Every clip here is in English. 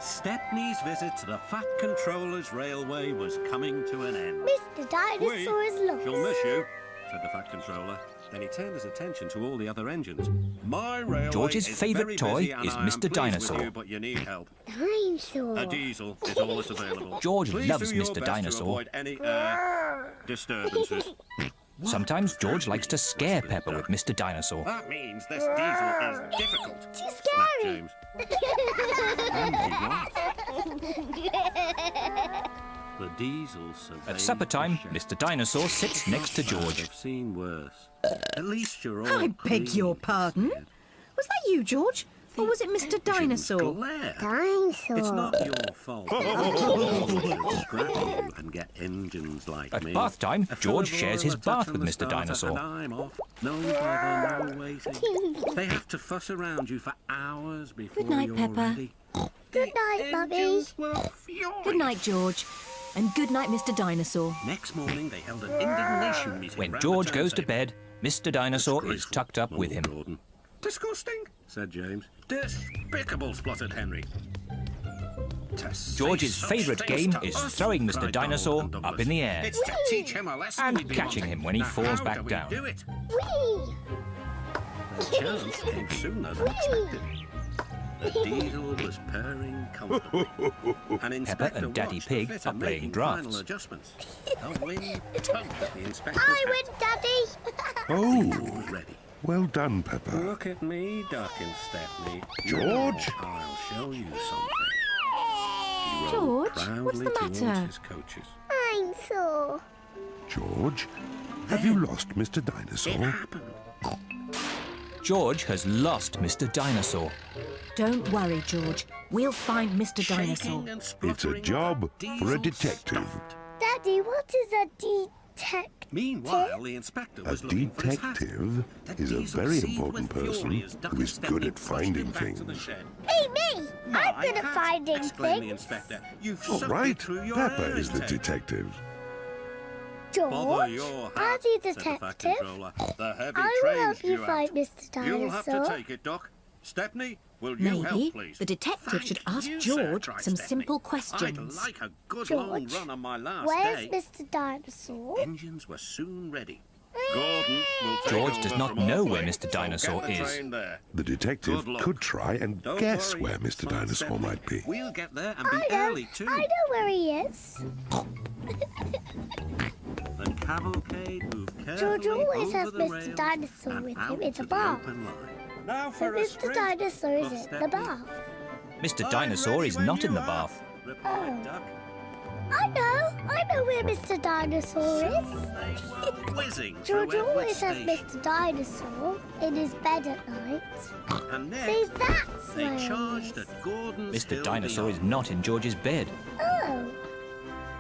Stepney's visit to the Fat Controller's Railway was coming to an end. Mr. Dinosaur is lost. She'll miss you, said the Fat Controller. Then he turned his attention to all the other engines. My railway George's is favourite very busy toy and is I am Mr. pleased Dinosaur. with you, but you need help. Dinosaur. A diesel is all that's available. George Please loves do your Mr. best Dinosaur. To avoid any disturbances. Sometimes George likes to scare Pepper with Mr. Dinosaur. That means this diesel is difficult. Too snapped scary. James. And he was. The diesel surveyed At supper time, the shed. Mr. Dinosaur sits next to George. I've seen worse. At least you're all I beg your clean, pardon? Sid. Was that you, George? Or was it Mr. Engines Dinosaur? glare. Dinosaur. It's not your fault. You'll scrap you and get engines like At me. bath time, A fill George of shares oil, his a touch bath on with the Mr. starter, Dinosaur. And I'm off. No bother, no waiting. They have to fuss around you for hours before Good night, you're Pepper. ready. Good night, Mummy. Engines were furious. Good night, George. And good night, Mr. Dinosaur. Next morning, they held an indignation meeting. When round George the goes to turntable. bed, Mr. Dinosaur is Disgraceful, tucked up with him. mumbled Gordon. Disgusting, said James. Despicable, spluttered Henry. To say George's such favourite things game to is us, throwing Mr. cried Dinosaur Donald and up Douglas. in the air. It's to teach him a lesson And we'd be catching wanting. him when he Now, falls how back do we down. do it? Whee! The chance came sooner than expected. The diesel was purring comfortably. And Inspector and Daddy watched Pig the fitter are playing making drafts. final adjustments. The wind tugged at the inspector's I hat. win, Daddy. He Oh, was ready. well done, Pepper. Look at me, Duck and Stepney. George? Now I'll show you something. He rode George, proudly what's the towards matter? his coaches. Dinosaur. George, have you lost Mr. It Dinosaur? happened. George has lost Mr. Dinosaur. Don't worry, George. We'll find Mr. Dinosaur. Shaking and It's a spluttering, job the for a diesel detective. stopped. Daddy, what is a detective? Meanwhile, the inspector A was looking for his hat. detective The is a diesel very seethed important with person fury as Duck who and is Stepney good at pushed finding him back to the things. shed. Me! I'm My good at hat, finding exclaimed the things. inspector. You've All sucked right, it through your Pepper air is the intake. detective. Bother George, your hat, are you said the Fat detective? Controller. The heavy I will train's help you due find out. Mr. You'll have to Dinosaur. take it, Doc. Stepney, will you help, Maybe please? the detective Thank should ask you, George sir, cried some Stepney. simple I'd questions. like a good long George, run on my last where's day. Mr. Dinosaur? Engines were soon ready. Gordon will take George over does not from know Orphan, where Mr. so Dinosaur get the is. train there. The detective Good luck. could try and Don't guess worry, where Mr. Tom Dinosaur Stepney. might be. We'll get there and be I know. early too. I know where he is. The cavalcade moved George carefully always over has the Mr. rails Dinosaur and with out him in to the bath. open line. Now So for a Mr. sprint. Dinosaur is But in the Stepney- bath. Mr. I'm Dinosaur ready is when not in you the are, bath. replied Duck. I know where Mr. Dinosaur They is. were whizzing George through Edward always has Station. Mr. Dinosaur in his bed at night. And See, next, that's they where he charged is. at Gordon's Mr. Hill Dinosaur is beyond. not in George's bed. Oh,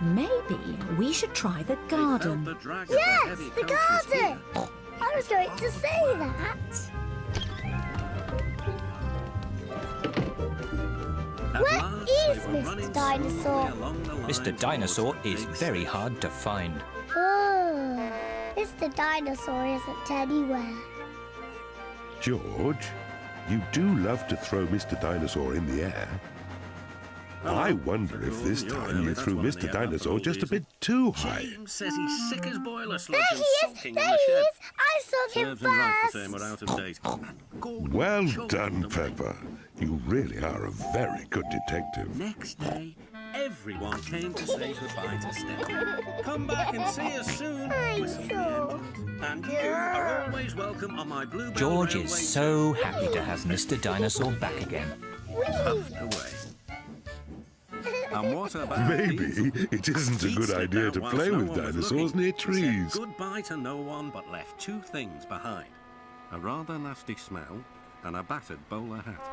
Maybe we should try the They felt garden. the drag of yes, heavy the coaches garden. here. I was going to say that. At Where last, is they were Mr. running Dinosaur? smoothly along the line Mr. towards Dinosaur the is big very city. hard to find. Oh, Mr. Dinosaur isn't anywhere. George, you do love to throw Mr. Dinosaur in the air. Hello, I wonder if Gordon, this you're time early. you That's threw one of Mr. the Dinosaur admirable just a diesel. bit too high. James says he's sick as boiler sludge There and he is! sulking There in the he shed. is! I saw him Serves him right to say first! we're out of date. And Gordon Well choked done, them. Pepper. You really are a very good detective. Next day, everyone came to say goodbye to Stepney. Come back and see us soon, whistled the engines. And you are always welcome on my Bluebell George Railway is so happy to have too. Mr. Dinosaur back again. Puffed away. And what about Maybe Diesel? it isn't a He'd good slipped idea out to whilst play no with one was dinosaurs looking. near He trees. said goodbye to no one, but left two things behind: a rather nasty smell and a battered bowler hat.